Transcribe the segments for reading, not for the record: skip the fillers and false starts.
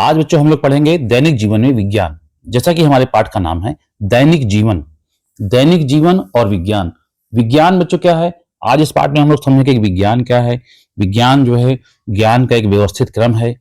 आज बच्चों हम लोग पढ़ेंगे दैनिक जीवन में विज्ञान। जैसा कि हमारे पाठ का नाम है दैनिक जीवन। दैनिक जीवन और विज्ञान। विज्ञान बच्चों क्या है? आज इस पाठ में हम लोग समझेंगे कि विज्ञान क्या है। विज्ञान जो है ज्ञान का एक व्यवस्थित क्रम है।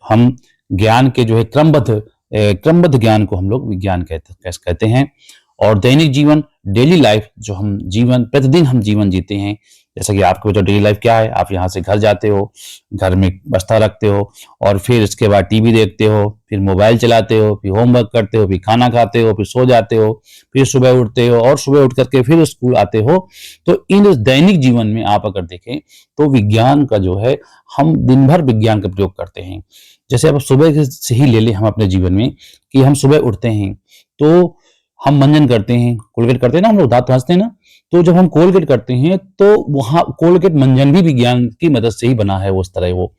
हम ज्ञान के जो है क्रमबद्ध ज्ञान को हम लोग विज्ञान कहते हैं। और दैनिक जीवन, डेली लाइफ, जो हम जीवन प्रतिदिन हम जीवन जीते हैं। जैसा कि आपको जो डेली लाइफ क्या है, आप यहाँ से घर जाते हो, घर में बस्ता रखते हो और फिर इसके बाद टीवी देखते हो, फिर मोबाइल चलाते हो, फिर होमवर्क करते हो, फिर खाना खाते हो, फिर सो जाते हो, फिर सुबह उठते हो और सुबह उठ करके फिर स्कूल आते हो। तो इन दैनिक जीवन में आप अगर देखें तो विज्ञान का जो है, हम दिन भर विज्ञान का प्रयोग करते हैं। जैसे अब सुबह से ही ले लें हम अपने जीवन में कि हम सुबह उठते हैं तो हम मंजन करते हैं, कोलगेट करते हैं ना, हम लोग दांत घासते हैं ना। तो जब हम कोलगेट करते हैं तो वहां कोलगेट मंजन भी विज्ञान की मदद से ही बना है, उस तरह वो।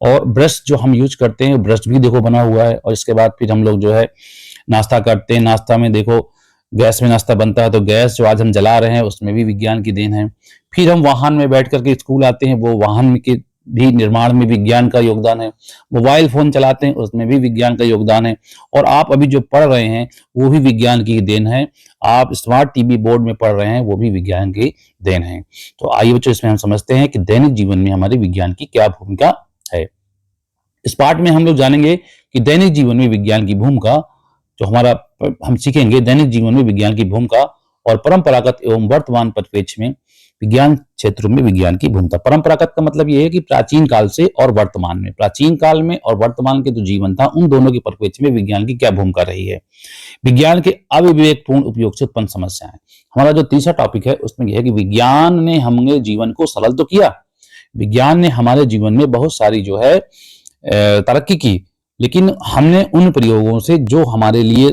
और ब्रश जो हम यूज करते हैं, ब्रश भी देखो बना हुआ है। और इसके बाद फिर हम लोग जो है नाश्ता करते हैं, नाश्ता में देखो गैस में नाश्ता बनता है, तो गैस जो आज हम जला रहे हैं उसमें भी विज्ञान की देन है। फिर हम वाहन में बैठ करके स्कूल आते हैं, वो वाहन के भी निर्माण में विज्ञान का योगदान है। मोबाइल फोन चलाते हैं, उसमें भी विज्ञान का योगदान है। और आप अभी जो पढ़ रहे हैं वो भी विज्ञान की देन है। आप स्मार्ट टीवी बोर्ड में पढ़ रहे हैं, वो भी विज्ञान की देन है। तो आइए बच्चों, इसमें हम समझते हैं कि दैनिक जीवन में हमारे विज्ञान की क्या भूमिका है। इस पाठ में हम लोग जानेंगे कि दैनिक जीवन में विज्ञान की भूमिका, जो हम सीखेंगे दैनिक जीवन में विज्ञान की भूमिका और परंपरागत एवं वर्तमान परिप्रेक्ष्य में विज्ञान क्षेत्रों में विज्ञान की भूमिका। परंपरागत का मतलब यह है कि प्राचीन काल से और वर्तमान में, प्राचीन काल में और वर्तमान के जो जीवन था उन दोनों के परिप्रेक्ष्य में विज्ञान की क्या भूमिका रही है। विज्ञान के अविवेकपूर्ण उपयोग से उत्पन्न समस्याएं। हमारा जो तीसरा टॉपिक है उसमें यह है कि विज्ञान ने हमारे जीवन को सरल तो किया, विज्ञान ने हमारे जीवन में बहुत सारी जो है तरक्की की, लेकिन हमने उन प्रयोगों से जो हमारे लिए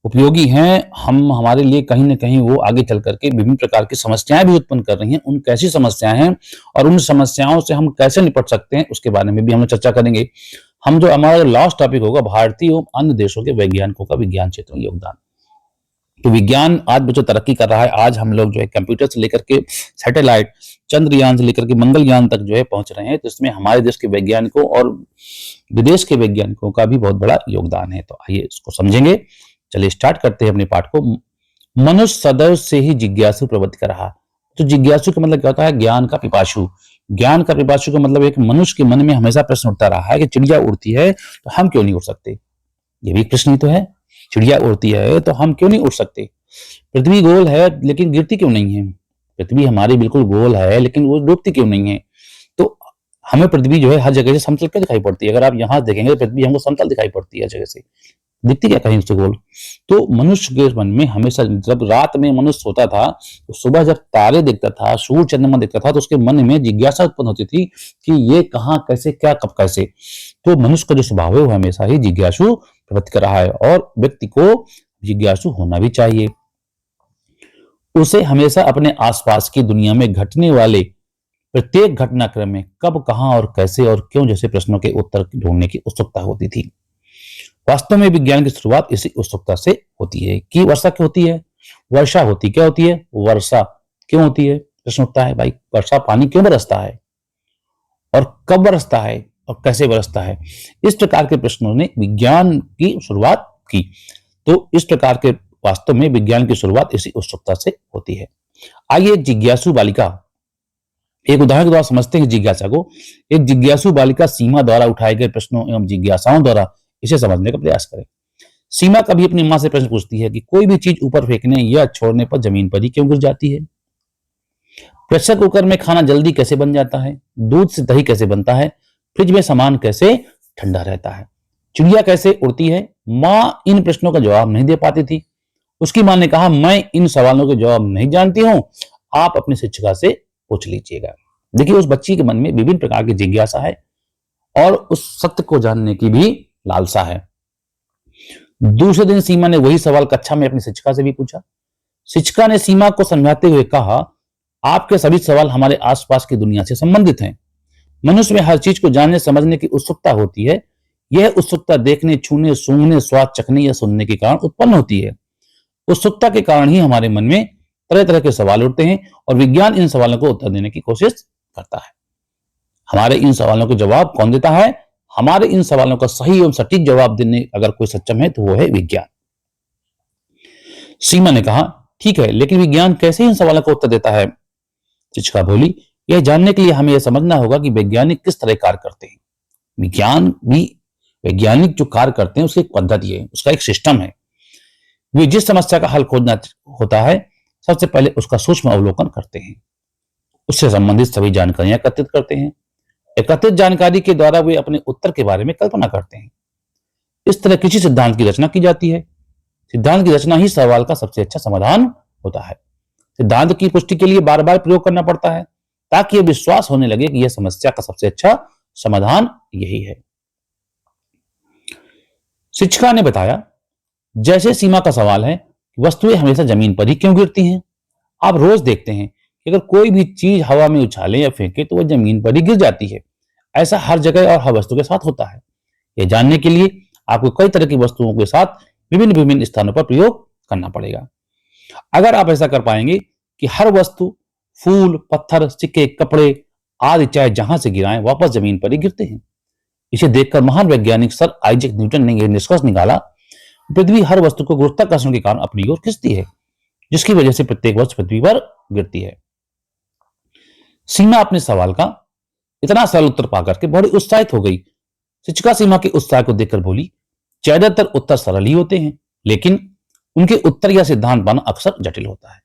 उपयोगी हैं, हमारे लिए कहीं ना कहीं वो आगे चल करके विभिन्न प्रकार की समस्याएं भी उत्पन्न कर रही हैं। उन कैसी समस्याएं हैं और उन समस्याओं से हम कैसे निपट सकते हैं, उसके बारे में भी हम चर्चा करेंगे। हम जो हमारा लास्ट टॉपिक होगा, भारतीय एवं अन्य देशों के वैज्ञानिकों का विज्ञान क्षेत्र में योगदान। तो विज्ञान आज बच्चों तरक्की कर रहा है। आज हम लोग जो है कंप्यूटर से लेकर के सैटेलाइट, चंद्रयान से लेकर के मंगलयान तक जो है पहुंच रहे हैं। तो इसमें हमारे देश के वैज्ञानिकों और विदेश के वैज्ञानिकों का भी बहुत बड़ा योगदान है। तो आइए इसको समझेंगे। चलिए स्टार्ट करते हैं अपने पाठ को। मनुष्य सदैव से ही जिज्ञासु प्रवृत्ति का रहा। तो जिज्ञासु का मतलब क्या होता है? ज्ञान का पिपासु। ज्ञान का पिपासु का मतलब एक मनुष्य के मन में हमेशा प्रश्न उठता रहा है कि चिड़िया उड़ती है तो हम क्यों नहीं उड़ सकते? ये भी प्रश्न ही तो है। चिड़िया उड़ती है तो हम क्यों नहीं उड़ सकते? पृथ्वी गोल है लेकिन गिरती क्यों नहीं है? पृथ्वी हमारी बिल्कुल गोल है लेकिन वो डूबती क्यों नहीं है? तो हमें पृथ्वी जो है हर जगह से समतल क्यों दिखाई पड़ती है? अगर आप यहां देखेंगे तो पृथ्वी हमको समतल दिखाई पड़ती है, जगह से दिखती क्या कहीं उससे गोल? तो मनुष्य के मन में हमेशा, जब रात में मनुष्य सोता था तो सुबह जब तारे देखता था, सूर्य चंद्रमा देखता था, तो उसके मन में जिज्ञासा उत्पन्न होती थी कि ये कहाँ, कैसे, क्या, कब, कैसे। तो मनुष्य का जो स्वभाव है वो हमेशा ही जिज्ञासु प्रवृत्ति कर रहा है और व्यक्ति को जिज्ञासु होना भी चाहिए। उसे हमेशा अपने आसपास की दुनिया में घटने वाले प्रत्येक घटनाक्रम में कब, कहां और कैसे और क्यों जैसे प्रश्नों के उत्तर ढूंढने की उत्सुकता होती थी। वास्तव में विज्ञान की शुरुआत इसी उत्सुकता से होती है। कि वर्षा क्यों होती है? वर्षा होती क्या होती है? वर्षा क्यों होती है? प्रश्न उठता है, भाई वर्षा पानी क्यों बरसता है और कब बरसता है और कैसे बरसता है? इस प्रकार के प्रश्नों ने विज्ञान की शुरुआत की। तो इस प्रकार के वास्तव में विज्ञान की शुरुआत इसी उत्सुकता से होती है। आइए एक जिज्ञासु बालिका, एक उदाहरण के द्वारा समझते हैं जिज्ञासा को। एक जिज्ञासु बालिका सीमा द्वारा उठाए गए प्रश्नों एवं जिज्ञासाओं द्वारा इसे समझने का प्रयास करें। सीमा कभी अपनी मां से प्रश्न पूछती है कि कोई भी चीज ऊपर फेंकने या छोड़ने पर जमीन पर ही क्यों गिर जाती है? प्रेशर कुकर में खाना जल्दी कैसे बन जाता है? दूध से दही कैसे बनता है? फ्रिज में सामान कैसे ठंडा रहता है? चिड़िया कैसे उड़ती है? मां इन प्रश्नों का जवाब नहीं दे पाती थी। उसकी मां ने कहा, मैं इन सवालों के जवाब नहीं जानती हूं, आप अपनी शिक्षिका से पूछ लीजिएगा। देखिए, उस बच्ची के मन में विभिन्न प्रकार की जिज्ञासा है और उस सत्य को जानने की भी लालसा है। दूसरे दिन सीमा ने वही सवाल कक्षा में अपनी शिक्षिका से भी पूछा। शिक्षिका ने सीमा को समझाते हुए कहा, आपके सभी सवाल हमारे आसपास की दुनिया से संबंधित हैं। मनुष्य में हर चीज को जानने समझने की उत्सुकता होती है। यह उत्सुकता देखने, छूने, सूंघने, स्वाद चखने या सुनने के कारण उत्पन्न होती है। उत्सुकता के कारण ही हमारे मन में तरह तरह के सवाल उठते हैं और विज्ञान इन सवालों को उत्तर देने की कोशिश करता है। हमारे इन सवालों के जवाब कौन देता है? हमारे इन सवालों का सही एवं सटीक जवाब देने अगर कोई सक्षम है तो वो है विज्ञान। सीमा ने कहा, ठीक है, लेकिन विज्ञान कैसे इन सवालों का उत्तर देता है? शिक्षिका बोली, यह जानने के लिए हमें यह समझना होगा कि वैज्ञानिक किस तरह कार्य करते हैं। विज्ञान भी वैज्ञानिक जो कार्य करते हैं उसकी एक पद्धति है, उसका एक सिस्टम है। वे जिस समस्या का हल खोजना होता है, सबसे पहले उसका सूक्ष्म अवलोकन करते हैं, उससे संबंधित सभी जानकारियां एकत्रित करते हैं। एकत्रित जानकारी के द्वारा वे अपने उत्तर के बारे में कल्पना करते हैं। इस तरह किसी सिद्धांत की रचना की जाती है। सिद्धांत की रचना ही सवाल का सबसे अच्छा समाधान होता है। सिद्धांत की पुष्टि के लिए बार बार प्रयोग करना पड़ता है ताकि यह विश्वास होने लगे कि यह समस्या का सबसे अच्छा समाधान यही है। शिक्षिका ने बताया, जैसे सीमा का सवाल है, वस्तुएं हमेशा जमीन पर ही क्यों गिरती हैं? आप रोज देखते हैं कि अगर कोई भी चीज हवा में उछाले या फेंके तो वह जमीन पर ही गिर जाती है। ऐसा हर जगह और हर वस्तु के साथ होता है। यह जानने के लिए आपको कई तरह की वस्तुओं के साथ विभिन्न विभिन्न स्थानों पर प्रयोग करना पड़ेगा। अगर आप ऐसा कर पाएंगे कि हर वस्तु, फूल, पत्थर, सिक्के, कपड़े आदि चाहे जहां से गिराएं वापस जमीन पर ही गिरते हैं। इसे देखकर महान वैज्ञानिक सर आइजैक न्यूटन ने यह निष्कर्ष निकाला, पृथ्वी हर वस्तु को गुरुत्वाकर्षण के कारण अपनी ओर खींचती है, जिसकी वजह से प्रत्येक वस्तु पृथ्वी पर गिरती है। सीमा अपने सवाल का इतना सरल उत्तर पाकर के बड़ी उत्साहित हो गई। शिक्षिका सीमा के उत्साह को देखकर बोली, ज्यादातर उत्तर सरल ही होते हैं, लेकिन उनके उत्तर या सिद्धांत बनाना अक्सर जटिल होता है।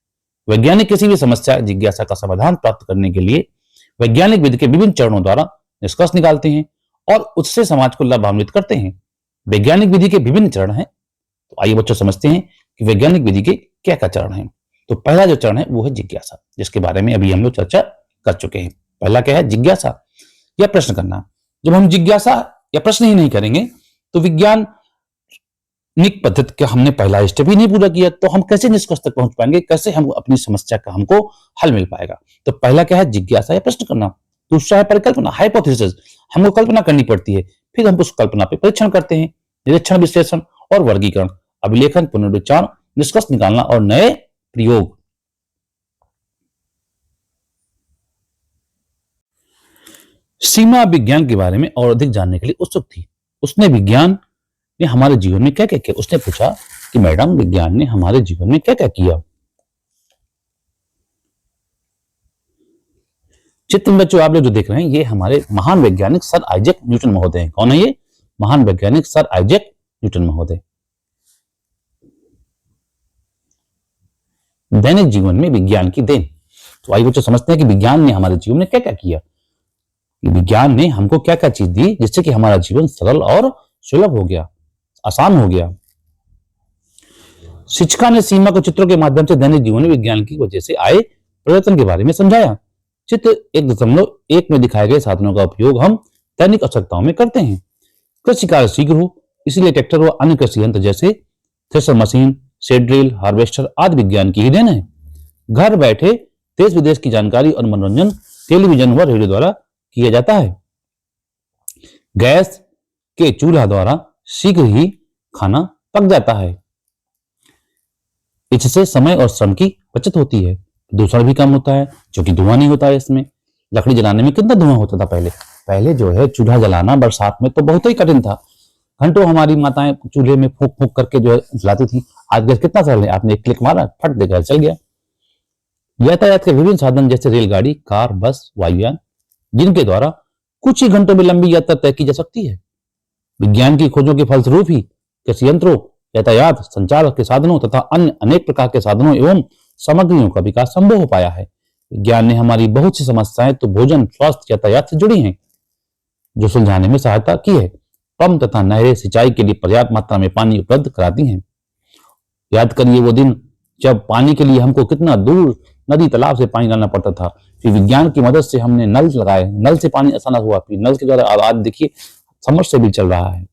वैज्ञानिक किसी भी समस्या जिज्ञासा का समाधान प्राप्त करने के लिए वैज्ञानिक विधि के विभिन्न चरणों द्वारा निष्कर्ष निकालते हैं और उससे समाज को लाभान्वित करते हैं। वैज्ञानिक विधि के विभिन्न चरण हैं, तो आइए बच्चों समझते हैं कि वैज्ञानिक विधि के क्या क्या चरण हैं। तो पहला जो चरण है वो है जिज्ञासा, जिसके बारे में अभी हम लोग चर्चा कर चुके हैं। पहला क्या है? जिज्ञासा या प्रश्न करना। जब हम जिज्ञासा या प्रश्न ही नहीं करेंगे तो विज्ञानिक पद्धति का हमने पहला स्टेप ही नहीं पूरा किया, तो हम कैसे निष्कर्ष तक पहुंच पाएंगे? कैसे हम अपनी समस्या का हमको हल मिल पाएगा? तो पहला क्या है? जिज्ञासा या प्रश्न करना। दूसरा है परिकल्पना, हाइपोथेसिस। हमको कल्पना करनी पड़ती है, फिर हम उस कल्पना पे परीक्षण करते हैं, निरीक्षण, विश्लेषण और वर्गीकरण, अभिलेखन, पुनर्विचार, निष्कर्ष निकालना और नए प्रयोग। सीमा विज्ञान के बारे में और अधिक जानने के लिए उत्सुक थी। उसने विज्ञान ने हमारे जीवन में क्या क्या किया? उसने पूछा कि मैडम, विज्ञान ने हमारे जीवन में क्या क्या किया? चित्र में बच्चों आप लोग जो देख रहे हैं, ये हमारे महान वैज्ञानिक सर आइजैक न्यूटन महोदय हैं। कौन है ये? महान वैज्ञानिक सर आइजैक न्यूटन महोदय। दैनिक जीवन में विज्ञान की देन। तो आइए बच्चों समझते हैं कि विज्ञान ने हमारे जीवन में क्या क्या किया। विज्ञान ने हमको क्या क्या चीज दी जिससे कि हमारा जीवन सरल और सुलभ हो गया, आसान हो गया। शिक्षिका ने सीमा को चित्रों के माध्यम से दैनिक जीवन में विज्ञान की वजह से आए परिवर्तन के बारे में समझाया। चित्र 1.1 में दिखाए गए साधनों का उपयोग हम दैनिक आवश्यकताओं में करते हैं। कृषि कार्य शीघ्र हो, इसलिए ट्रैक्टर व अन्य कृषि यंत्र जैसे thresher machine, seed drill, harvester आदि विज्ञान की ही देन है। घर बैठे देश विदेश की जानकारी और मनोरंजन टेलीविजन व रेडियो द्वारा किया जाता है। गैस के चूल्हा द्वारा शीघ्र ही खाना पक जाता है। इससे समय और श्रम की बचत होती है। प्रदूषण भी कम होता है, जो कि धुआं नहीं होता है इसमें। लकड़ी जलाने में कितना धुआं होता था पहले जो है चूल्हा जलाना बरसात में तो बहुत ही कठिन था। घंटों हमारी माताएं चूल्हे में फूंक फूंक करके जो है जलाती थी। आज गैस कितना सरल है, आपने एक क्लिक मारा, फट देकर चल गया। यातायात के विभिन्न साधन जैसे रेलगाड़ी, कार, बस, वायुयान, जिनके द्वारा कुछ ही घंटों में लंबी यात्रा तय की जा सकती है। विज्ञान की खोजों के फलस्वरूप ही कृषि यंत्रों, यातायात, संचार के साधनों तथा अन्य अनेक प्रकार के साधनों एवं सामग्रियों का विकास संभव हो पाया है। विज्ञान ने हमारी बहुत सी समस्याएं तो भोजन, स्वास्थ्य, यातायात से जुड़ी हैं, जो सुलझाने में सहायता की है। पंप तथा नहरें सिंचाई के लिए पर्याप्त मात्रा में पानी उपलब्ध कराती हैं। याद करिए वो दिन जब पानी के लिए हमको कितना दूर नदी तालाब से पानी लाना पड़ता था। फिर विज्ञान की मदद से हमने नल लगाए, नल से पानी आसान हुआ। फिर नल के द्वारा आज देखिए समरसेबल चल रहा है।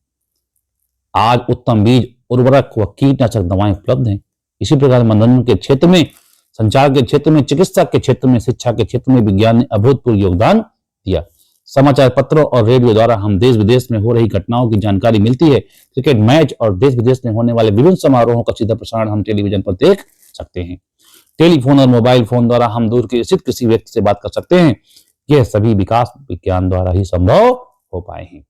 आज उत्तम बीज, उर्वरक व कीटनाशक दवाएं उपलब्ध हैं। इसी प्रकार मनोरंजन के क्षेत्र में, संचार के क्षेत्र में, चिकित्सा के क्षेत्र में, शिक्षा के क्षेत्र में विज्ञान ने अभूतपूर्व योगदान दिया। समाचार पत्रों और रेडियो द्वारा हम देश विदेश में हो रही घटनाओं की जानकारी मिलती है। क्रिकेट मैच और देश विदेश में होने वाले विभिन्न समारोहों का सीधा प्रसारण हम टेलीविजन पर देख सकते हैं। टेलीफोन और मोबाइल फोन द्वारा हम दूर के स्थित किसी व्यक्ति से बात कर सकते हैं। यह सभी विकास विज्ञान द्वारा ही संभव हो पाए हैं।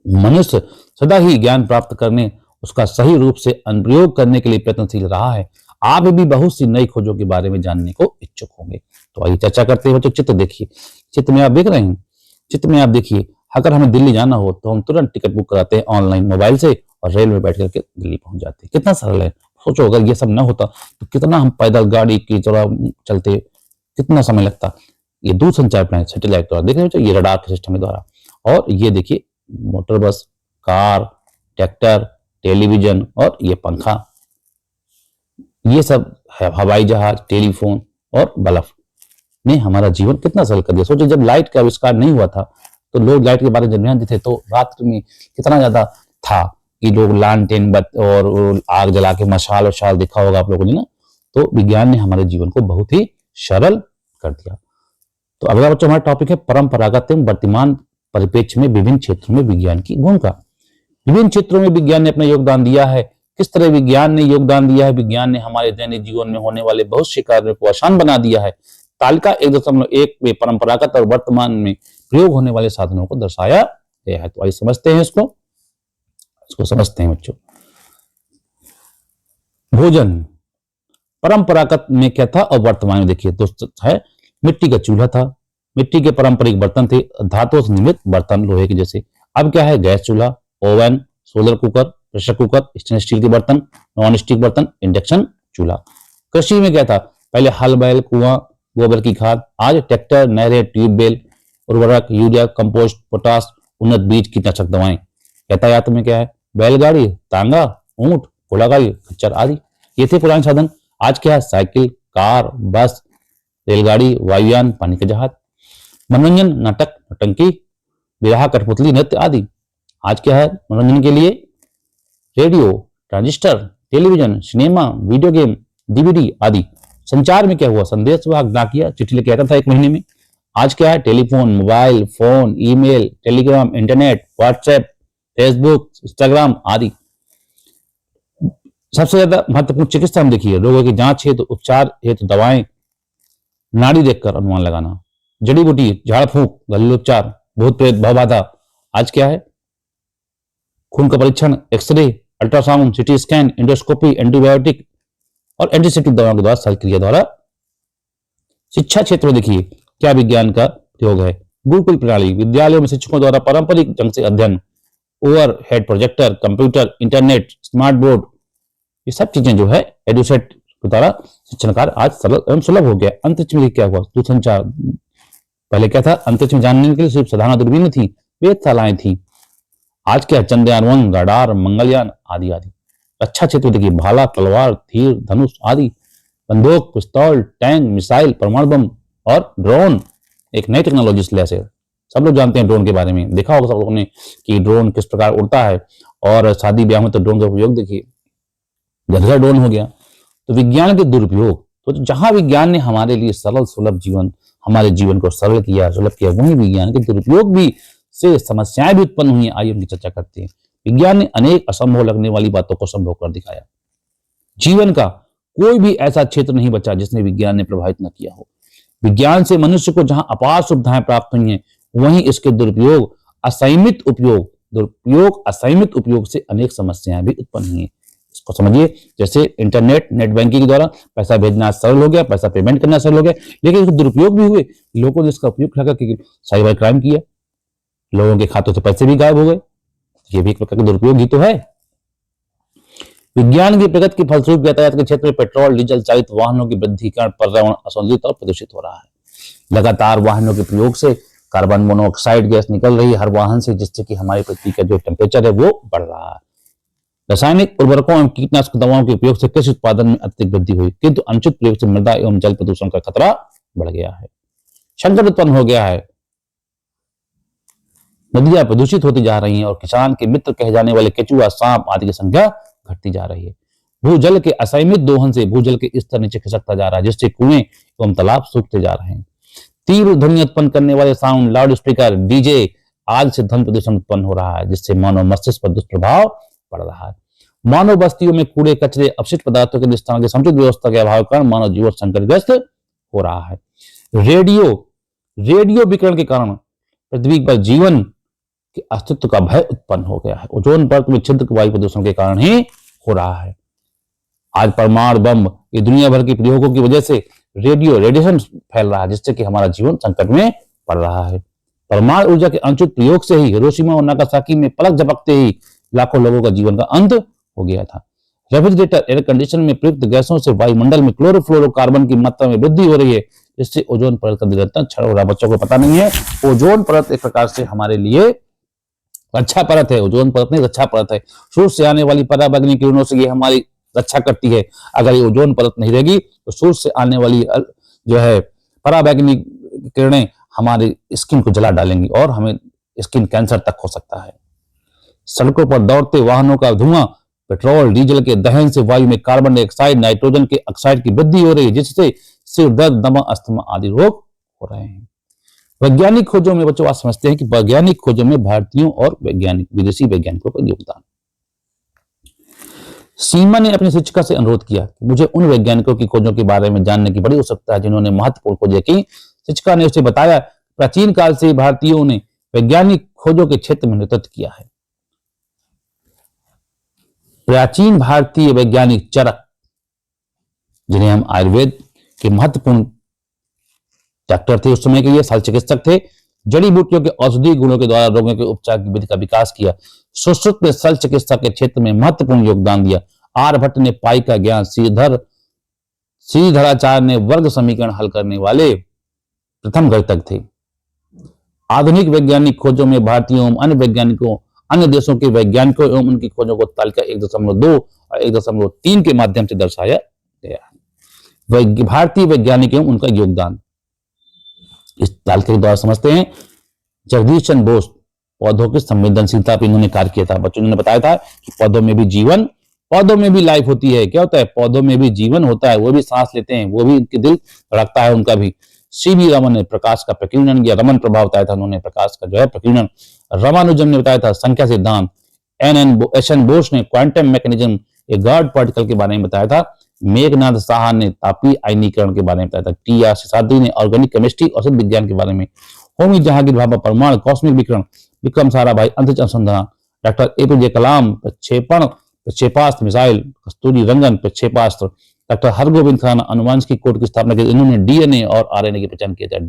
मनुष्य सदा ही ज्ञान प्राप्त करने, उसका सही रूप से अनुप्रयोग करने के लिए प्रयत्नशील रहा है। आप भी बहुत सी नई खोजों के बारे में जानने को इच्छुक होंगे। तो आइए चर्चा करते हैं। बच्चों चित्र देखिए, चित्र में आप देख रहे हैं, चित्र में आप देखिए, अगर हमें दिल्ली जाना हो तो हम तुरंत टिकट बुक कराते हैं ऑनलाइन मोबाइल से और रेल में बैठ करके दिल्ली पहुंच जाते हैं। कितना सरल है। सोचो अगर ये सब ना होता तो कितना हम पैदल गाड़ी की तरह चलते, कितना समय लगता। ये दूरसंचार प्रणाली सैटेलाइट द्वारा देख रहे हो, ये रडार के सिस्टम के द्वारा, और ये देखिए मोटर बस, कार, ट्रैक्टर, टेलीविजन और ये पंखा, ये सब है, हवाई जहाज, टेलीफोन और बल्ब ने हमारा जीवन कितना सरल कर दिया। सोचिए जब लाइट का आविष्कार नहीं हुआ था तो लोग लाइट के बारे में जानते थे, तो रात में कितना ज्यादा था कि लोग लालटेन और आग जला के मशाल और शाल देखा होगा आप लोगों ने ना। तो विज्ञान ने हमारे जीवन को बहुत ही सरल कर दिया। तो अगला बच्चों हमारा टॉपिक है परंपरागत एवं वर्तमान परिप्रेक्ष्य में विभिन्न क्षेत्रों में विज्ञान की भूमिका। विभिन्न क्षेत्रों में विज्ञान ने अपना योगदान दिया है। किस तरह विज्ञान ने योगदान दिया है? विज्ञान ने हमारे दैनिक जीवन में होने वाले बहुत से कार्यों को आसान बना दिया है। तालिका 1.1 में परंपरागत और वर्तमान में प्रयोग होने वाले साधनों को दर्शाया गया है। तो आइए समझते हैं इसको समझते हैं बच्चों। भोजन परंपरागत में क्या था और वर्तमान में देखिए दोस्तों है, मिट्टी का चूल्हा था, मिट्टी के पारंपरिक बर्तन थे, धातु से निर्मित बर्तन लोहे के जैसे। अब क्या है? गैस चूल्हा, oven, solar cooker, pressure cooker, stainless steel के बर्तन, नॉन स्टिक बर्तन, इंडक्शन चूल्हा। कृषि में क्या था? पहले हल बैल, कुआं, गोबर की खाद। आज ट्रैक्टर, नहरें, ट्यूबवेल, उर्वरक, यूरिया, कंपोस्ट, पोटास, उन्नत बीज, कीटनाशक दवाएं। यातायात में क्या है? बैलगाड़ी, तांगा, ऊंट, घोड़ागाड़ी, खच्चर आदि, ये थे पुराने साधन। आज क्या है? साइकिल, कार, बस, रेलगाड़ी, वायुयान, पानी के जहाज। मनोरंजन, नाटक, नौटंकी, विवाह, कठपुतली, नृत्य आदि। आज क्या है मनोरंजन के लिए? Radio, transistor, television, cinema, video game, DVD आदि। संचार में क्या हुआ? संदेश वाहक, डाकिया, चिट्ठी लेके आता था 1 महीने में। आज क्या है? Telephone, mobile phone, email, Telegram, internet, WhatsApp, Facebook, Instagram आदि। सबसे ज्यादा महत्वपूर्ण चिकित्सा हम देखिए, रोगों की जांच हेतु, उपचार हेतु दवाएं, नाड़ी देखकर अनुमान लगाना, जड़ी बूटी, झाड़ फूंक, घरेलू उपचार, भूत प्रेत, भवबाधा। आज क्या है? खून का परीक्षण, x-ray, ultrasound, CT scan, endoscopy, antibiotic और एंटीसेप्टिक दवाओं के द्वारा शल्यक्रिया द्वारा। शिक्षा क्षेत्र में देखिए क्या विज्ञान का प्रयोग है? गुरुकुल प्रणाली, विद्यालयों में शिक्षकों द्वारा पारंपरिक ढंग से अध्ययन, over head projector, computer, internet, smart board, ये सब चीजें जो है एडुसेट के द्वारा शिक्षण कार्य आज सरल एवं सुलभ हो गया। अंतरिक्ष में क्या हुआ? दूरसंचार। पहले क्या था? अंतरिक्ष में जानने के लिए सिर्फ साधारण दूरबीनें थी, वेधशालाएं थी। आज क्या है? चंद्रयान 1, रडार, मंगलयान आदि आदि। रक्षा क्षेत्र देखिए, भाला, तलवार, तीर, धनुष आदि, बंदूक, पिस्तौल, टैंक, मिसाइल, परमाणु बम और ड्रोन एक नई टेक्नोलॉजी से सब लोग जानते हैं। ड्रोन के बारे में देखा होगा सब लोगों ने कि ड्रोन किस प्रकार उड़ता है, और शादी ब्याह में तो ड्रोन का उपयोग देखिए, घर ड्रोन हो गया। तो विज्ञान के दुरुपयोग, तो जहां विज्ञान ने हमारे लिए सरल सुलभ जीवन, हमारे जीवन को सरल किया, सुलभ किया, वहीं विज्ञान के दुरुपयोग भी से समस्याएं भी उत्पन्न हुई। आइए उनकी चर्चा करते हैं। विज्ञान ने अनेक असंभव लगने वाली बातों को संभव कर दिखाया। जीवन का कोई भी ऐसा क्षेत्र नहीं बचा जिसने विज्ञान ने प्रभावित न किया हो। विज्ञान से मनुष्य को जहां अपार सुविधाएं प्राप्त हुई हैं, वहीं इसके असीमित उपयोग से अनेक समस्याएं भी उत्पन्न हुई हैं। इसको समझिए, जैसे इंटरनेट, नेट बैंकिंग के द्वारा पैसा भेजना सरल हो गया, पैसा पेमेंट करना सरल हो गया, लेकिन इसके दुरुपयोग भी हुए। लोगों ने इसका उपयोग लगा कि साइबर क्राइम किया, लोगों के खातों से पैसे भी गायब हो गए। ये भी एक प्रकार का दुरुपयोग ही तो है। विज्ञान की प्रगति के फलस्वरूप यातायात के क्षेत्र में पेट्रोल डीजल चालित वाहनों की वृद्धि के कारण पर्यावरण असंतुलित और प्रदूषित हो रहा है। लगातार वाहनों के प्रयोग से कार्बन मोनोऑक्साइड गैस निकल रही है हर वाहन से, जिससे कि हमारी पृथ्वी का जो टेम्परेचर है वो बढ़ रहा है। रासायनिक उर्वरकों एवं कीटनाशक दवाओं के उपयोग से कृषि उत्पादन में अत्यधिक वृद्धि हुई, किंतु अनुचित प्रयोग से मृदा एवं जल प्रदूषण का खतरा बढ़ गया है। संकट उत्पन्न हो गया है, नदियां प्रदूषित होती जा रही हैं और किसान के मित्र कहे जाने वाले केचुआ, सांप आदि की संख्या घटती जा रही है। भूजल के असीमित दोहन से भूजल के स्तर नीचे खिसकता जा रहा है, जिससे कुएं एवं तालाब सूखते जा रहे हैं। तीव्र ध्वनि उत्पन्न करने वाले साउंड, लाउड स्पीकर, डीजे आदि से ध्वनि प्रदूषण उत्पन्न हो रहा है, जिससे मानव मस्तिष्क पर दुष्प्रभाव पड़ रहा है। मानव बस्तियों में कूड़े, कचरे, अपशिष्ट पदार्थों के निस्तारण की समुचित व्यवस्था के अभाव के कारण मानव जीवन संकटग्रस्त हो रहा है। रेडियो विकिरण के कारण पृथ्वी पर जीवन कि अस्तित्व का भय उत्पन्न हो गया है। ओजोन परत में छिद्र वायु प्रदूषण के कारण ही हो रहा है। आज परमाणु बम ये दुनिया भर के प्रयोगों की वजह से रेडिएशन फैल रहा है, जिससे कि हमारा जीवन संकट में पड़ रहा है। परमाणु ऊर्जा के अनुचित प्रयोग से ही हिरोशिमा और नागासाकी में पलक झपकते ही लाखों लोगों का जीवन का अंत हो गया था। रेफ्रिजरेटर एयर कंडीशन में प्रयुक्त गैसों से वायुमंडल में क्लोरोफ्लोरोकार्बन की मात्रा में वृद्धि हो रही है, जिससे ओजोन परत का निरंतर क्षरण हो रहा है। बच्चों को पता नहीं है, ओजोन परत एक प्रकार से हमारे लिए रक्षा परत है। ओजोन परत नहीं, रक्षा परत है। सूर्य से आने वाली पराबैंगनी किरणों से ये हमारी रक्षा करती है। अगर ये ओजोन परत नहीं रहेगी तो सूर्य से आने वाली जो है पराबैंगनी किरणें हमारी स्किन को जला डालेंगी और हमें स्किन कैंसर तक हो सकता है। सड़कों पर दौड़ते वाहनों का धुआं, पेट्रोल डीजल के दहन से वायु में कार्बन डाइऑक्साइड, नाइट्रोजन के ऑक्साइड की वृद्धि हो रही है, जिससे सिर दर्द, दमा, अस्थमा आदि रोग हो रहे हैं। वैज्ञानिक खोजों में बच्चों आप समझते हैं कि वैज्ञानिक खोजों में भारतीयों और वैज्ञानिक विदेशी वैज्ञानिकों का योगदान। सीमा ने अपनी शिक्षिका से अनुरोध किया कि मुझे उन वैज्ञानिकों की खोजों के बारे में जानने की बड़ी उत्सुकता है जिन्होंने महत्वपूर्ण खोजें की। शिक्षिका ने उसे बताया प्राचीन काल से भारतीयों ने वैज्ञानिक खोजों के क्षेत्र में नेतृत्व किया है। प्राचीन भारतीय वैज्ञानिक चरक, जिन्हें हम आयुर्वेद के महत्वपूर्ण डॉक्टर थे, उस समय के लिए शल्य चिकित्सक थे, जड़ी बूटियों के औषधीय गुणों के द्वारा रोगों के उपचार की विधि का विकास किया। सुश्रुत में शल्य चिकित्सा के क्षेत्र में महत्वपूर्ण योगदान दिया। आर्यभट्ट ने पाई का ज्ञान, श्रीधराचार्य ने वर्ग समीकरण हल करने वाले प्रथम गणितज्ञ थे। आधुनिक वैज्ञानिक खोजों में भारतीयों एवं अन्य वैज्ञानिकों, अन्य देशों के वैज्ञानिकों एवं उनकी खोजों को तालिका 1.2 और 1.3 के माध्यम से दर्शाया गया है। भारतीय वैज्ञानिक एवं उनका योगदान इस तालिका के द्वारा समझते हैं। जगदीश चंद्र बोस पौधों की संवेदनशीलता पर इन्होंने कार्य किया था। बच्चों ने बताया था कि पौधों में भी जीवन, पौधों में भी लाइफ होती है। क्या होता है? पौधों में भी जीवन होता है, वो भी सांस लेते हैं, वो भी उनके दिल धड़कता है उनका भी। सीवी रमन ने प्रकाश का प्रकीर्णन या रमन प्रभाव बताया था उन्होंने, प्रकाश का जो है प्रकीर्णन। रामानुजम ने बताया था संख्या सिद्धांत। एन बोस ने क्वांटम मैकेनिज्म, एक गॉड पार्टिकल के बारे में बताया था। मेघनाथ साहा ने तापीय आयनीकरण के बारे में बताया था। टी आर शेषाद्री ने ऑर्गेनिक केमिस्ट्री, औषध विज्ञान के बारे में। होमी जहांगीर भाभा परमाणु, कॉस्मिक विकिरण। विक्रम साराभाई अंतरिक्ष अनुसंधान। डॉक्टर एपीजे कलाम प्रक्षेपण, प्रक्षेपास्त्र मिसाइल। कस्तूरी रंगन प्रक्षेपास्त्र। डॉक्टर हरगोविंद खुराना अनुवांशिक कोड की स्थापना की। इन्होंने डीएनए और आरएनए की पहचान किया था।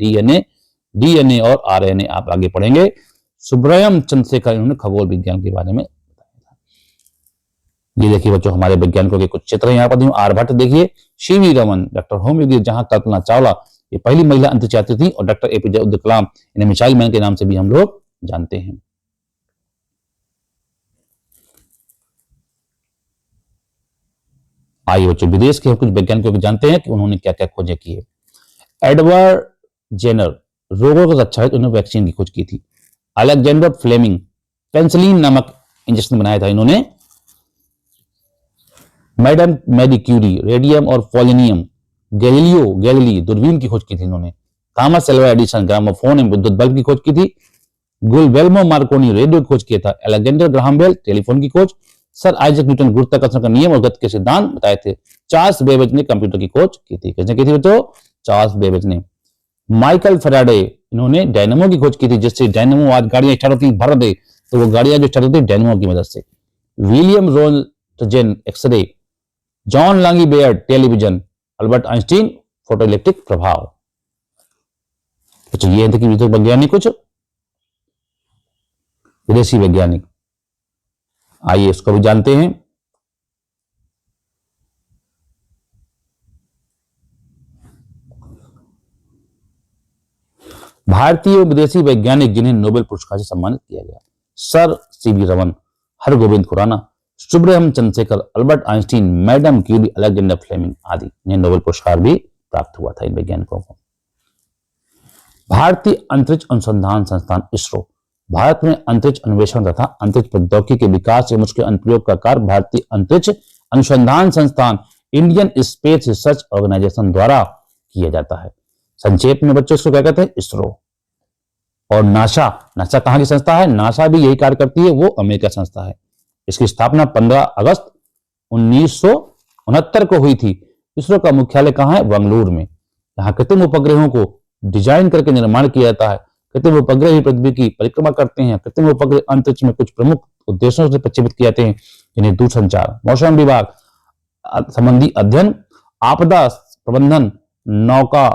डीएनए और आरएनए आप आगे पढ़ेंगे। सुब्रयम चंद्रशेखर, इन्होंने खगोल विज्ञान के बारे में बताया था। ये देखिए बच्चों हमारे वैज्ञानिकों के कुछ चित्र यहाँ पर। आर्यभट्ट देखिए, सीवी रमन, डॉक्टर होमी जहां कल्पना चावला ये पहली महिला अंतरिक्ष यात्री थी, और डॉक्टर एपीजे अब्दुल कलाम, इन्हें मिसाइल मैन के नाम से भी हम लोग जानते हैं। आइए बच्चों विदेश के कुछ वैज्ञानिकों को जानते हैं कि उन्होंने क्या क्या खोजें की है। एडवर्ड जेनर रोगों को अच्छा है, उन्होंने वैक्सीन की खोज की थी। अलेक्जेंडर फ्लेमिंग पेंसिलिन नामक इंजेक्शन बनाया था इन्होंने। मैडम मैरी क्यूरी रेडियम और पोलिनियम। गैलीली दूरबीन की खोज की थी इन्होंने। थॉमस एल्वा एडिसन ग्रामोफोन एवं विद्युत बल्ब की खोज की थी। गुलबेर्मो मार्कोनी रेडियो की खोज किया था। अलेक्जेंडर ग्राहम बेल टेलीफोन की खोज। सर आइजैक न्यूटन गुरुत्वाकर्षण का नियम और गति के सिद्धांत बताए थे। चार्ल्स बेबेज ने कंप्यूटर की खोज की थी। किसने की थी बच्चों? चार्ल्स बेबेज ने। माइकल फैराडे, इन्होंने डायनेमो की खोज की थी, जिससे डायनेमो आज गाड़ियां स्टार्ट होती भर दे, तो वो गाड़ियां जो स्टार्ट होती डायनेमो की मदद से। William Rontgen X-ray. जॉन लांगी Baird television. Albert Einstein photoelectric प्रभाव। अच्छा ये थे कि वैज्ञानिक कुछ विदेशी वैज्ञानिक। आइए इसको भी जानते हैं। भारतीय और विदेशी वैज्ञानिक जिन्हें नोबेल पुरस्कार से सम्मानित किया गया। Sir CV Raman, Hargobind Khorana, Subrahmanyan Chandrasekhar, Albert Einstein, madam Curie, Alexander Fleming आदि। इन्हें नोबेल पुरस्कार भी प्राप्त हुआ था इन वैज्ञानिकों को। भारतीय अंतरिक्ष अनुसंधान संस्थान इसरो भारत में अंतरिक्ष अन्वेषण तथा अंतरिक्ष प्रौद्योगिकी के विकास एवं उसके अनुप्रयोग का कार्य भारतीय अंतरिक्ष अनुसंधान संस्थान इंडियन स्पेस रिसर्च ऑर्गेनाइजेशन द्वारा किया जाता है। संक्षेप में बच्चों इसको क्या कहते हैं? इसरो। और नासा कहां की संस्था है? नासा भी यही कार्य करती है, वो अमेरिका संस्था है। इसकी स्थापना 15 अगस्त 1969 को हुई थी। इसरो का मुख्यालय कहां है? बेंगलुरु में। यहाँ कृत्रिम उपग्रहों को डिजाइन करके निर्माण किया जाता है। कृत्रिम उपग्रह ही पृथ्वी की परिक्रमा करते हैं। कृत्रिम उपग्रह अंतरिक्ष में कुछ प्रमुख उद्देश्यों से प्रक्षेपित किए जाते हैं, जिन्हें दूरसंचार, मौसम विभाग संबंधी अध्ययन, आपदा प्रबंधन, नौका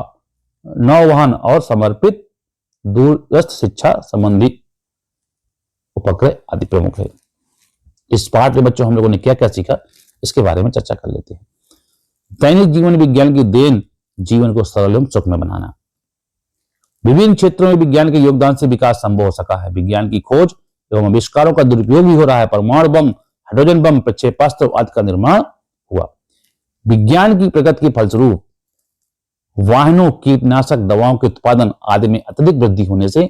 नौवहन और समर्पित दूरस्थ शिक्षा संबंधी उपग्रह आदि प्रमुख है। इस पाठ में बच्चों हम लोगों ने क्या क्या सीखा, इसके बारे में चर्चा कर लेते हैं। दैनिक जीवन विज्ञान की देन जीवन को सरल एवं सुखमय बनाना। विभिन्न क्षेत्रों में विज्ञान के योगदान से विकास संभव हो सका है। विज्ञान की खोज एवं आविष्कारों का दुरुपयोग भी हो रहा है। परमाणु बम, हाइड्रोजन बम, प्रक्षेपास्त्र आदि का निर्माण हुआ। विज्ञान की प्रगति के फलस्वरूप वाहनों, कीटनाशक दवाओं के उत्पादन आदि में अत्यधिक वृद्धि होने से,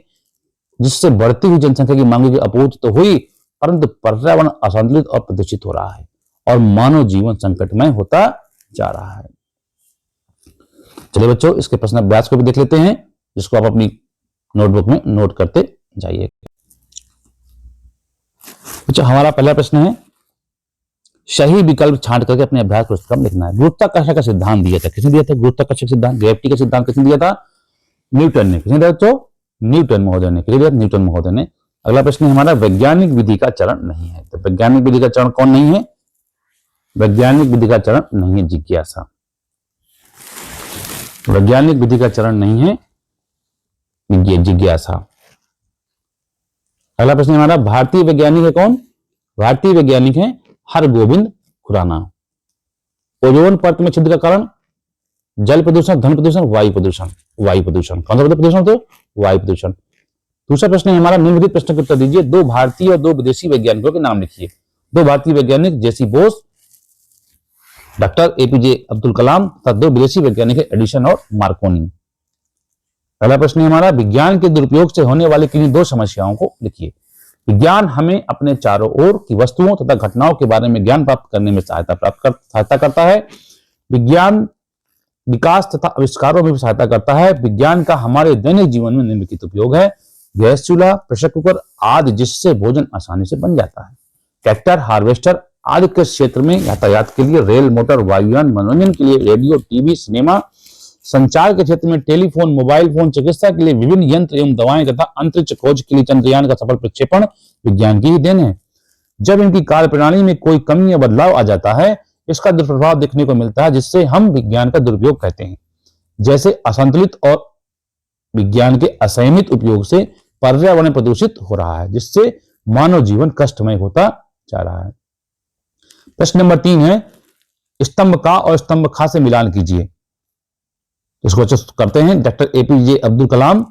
जिससे बढ़ती हुई जनसंख्या की मांग की आपूर्ति तो हुई, परंतु पर्यावरण असंतुलित और प्रदूषित हो रहा है और मानव जीवन संकटमय होता जा रहा है। चलिए बच्चों, इसके प्रश्न अभ्यास को भी देख लेते हैं, जिसको आप अपनी नोटबुक में नोट करते जाइए। बच्चों, हमारा पहला प्रश्न है, सही विकल्प छांट करके अपने अभ्यास पुस्तक में लिखना है। गुरुत्वाकर्षण का सिद्धांत दिया था, किसने दिया था? गुरुत्वाकर्षण सिद्धांत, ग्रेविटी का सिद्धांत किसने दिया था? न्यूटन ने। किसने दिया बच्चों? न्यूटन महोदय ने। किसने दिया? न्यूटन महोदय ने। अगला प्रश्न है हमारा, वैज्ञानिक विधि का चरण नहीं है। तो वैज्ञानिक विधि का चरण कौन नहीं है? वैज्ञानिक विधि का चरण नहीं है जिज्ञासा। वैज्ञानिक विधि का चरण नहीं है जिज्ञासा। अगला प्रश्न हमारा, भारतीय वैज्ञानिक है कौन? भारतीय वैज्ञानिक है हरगोविंद खुराना। ओजोन परत में छिद्र का कारण जल प्रदूषण, ध्वनि प्रदूषण, वायु प्रदूषण। वायु प्रदूषण कौन सा प्रदूषण? तो वायु प्रदूषण। दूसरा प्रश्न है हमारा, निम्नलिखित प्रश्न का उत्तर दीजिए। दो भारतीय और दो विदेशी वैज्ञानिकों के नाम लिखिए। दो भारतीय वैज्ञानिक जेसी बोस, डॉक्टर एपीजे अब्दुल कलाम, तथा दो विदेशी वैज्ञानिक एडिसन और मार्कोनी। पहला प्रश्न है हमारा, विज्ञान के दुरुपयोग से होने वाली किन्हीं दो समस्याओं को लिखिए। विज्ञान हमें अपने चारों ओर की वस्तुओं तथा घटनाओं के बारे में ज्ञान प्राप्त करने में सहायता करता है। विज्ञान विकास तथा आविष्कारों में भी सहायता करता है। विज्ञान का हमारे दैनिक जीवन में निम्नलिखित उपयोग है। गैस चूल्हा, प्रेशर कुकर आदि, जिससे भोजन आसानी से बन जाता है। ट्रैक्टर, हार्वेस्टर आदि के क्षेत्र में यातायात के लिए, रेल, मोटर, वायुयान, मनोरंजन के लिए रेडियो, टीवी, सिनेमा, संचार के क्षेत्र में टेलीफोन, मोबाइल फोन, चिकित्सा के लिए विभिन्न यंत्र एवं दवाएं तथा अंतरिक्ष खोज के लिए चंद्रयान का सफल प्रक्षेपण विज्ञान की ही देन है। जब इनकी कार्यप्रणाली में कोई कमी या बदलाव आ जाता है, इसका दुष्प्रभाव देखने को मिलता है, जिससे हम विज्ञान का दुरुपयोग कहते हैं। जैसे असंतुलित और विज्ञान के असंयमित उपयोग से पर्यावरण प्रदूषित हो रहा है, जिससे मानव जीवन कष्टमय होता जा रहा है। प्रश्न नंबर 3 है, स्तंभ का और स्तंभ खा से मिलान कीजिए। इसको करते हैं। डॉक्टर एपीजे अब्दुल कलाम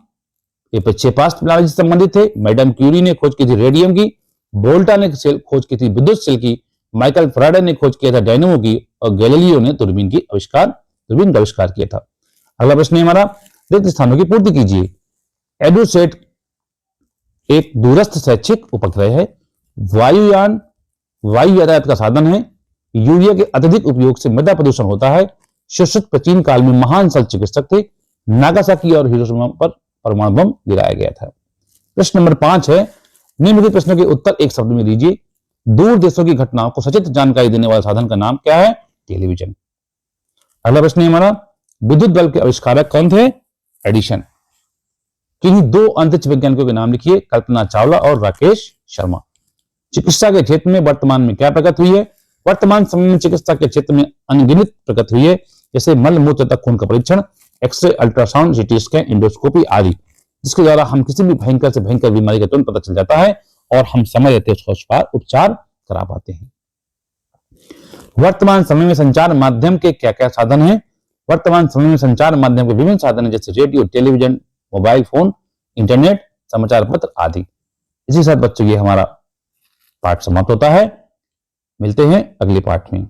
ये प्रक्षेपास्त्र प्रणाली से संबंधित थे। मैडम क्यूरी ने खोज की थी रेडियम की। वोल्टा ने खोज की थी विद्युत सेल की। माइकल फैराडे ने खोज किया था डायनेमो की। और गैलीलियो ने दूरबीन का आविष्कार किया था। अगला प्रश्न है हमारा, रिक्त स्थानों की पूर्ति कीजिए। एडुसेट एक दूरस्थ शैक्षिक उपग्रह है। वायुयान वायु यातायात का साधन है। यूरिया के अत्यधिक उपयोग से मृदा प्रदूषण होता है। सुश्रुत प्राचीन काल में महान शल्य चिकित्सक थे। नागासाकी और हिरोशिमा पर परमाणु बम गिराया गया था। प्रश्न नंबर 5 है, निम्नलिखित प्रश्नों के उत्तर एक शब्द में दीजिए। दूर देशों की घटनाओं को सचित्र जानकारी देने वाले साधन का नाम क्या है? टेलीविजन। अगला प्रश्न है हमारा, विद्युत बल्ब के आविष्कारक कौन थे? एडिसन। किन्हीं दो अंतरिक्ष वैज्ञानिकों के नाम लिखिए। कल्पना चावला और राकेश शर्मा। चिकित्सा के क्षेत्र में वर्तमान में क्या प्रगति हुई है? वर्तमान समय में चिकित्सा के क्षेत्र में अनगिनत प्रगति हुई है, जैसे मल मूत्र तथा खून का परीक्षण, x-ray, ultrasound, CT scan, endoscopy आदि, जिसके द्वारा हम किसी भी भयंकर से भयंकर बीमारी का तुरंत पता चल जाता है और हम समय रहते उसका उपचार करा पाते हैं। वर्तमान समय में संचार माध्यम के क्या क्या साधन हैं? वर्तमान समय में संचार माध्यम के विभिन्न साधन हैं, जैसे radio, television, mobile phone, internet, समाचार पत्र आदि। इसी साथ बच्चों ये हमारा पाठ समाप्त होता है। मिलते हैं अगले पाठ में।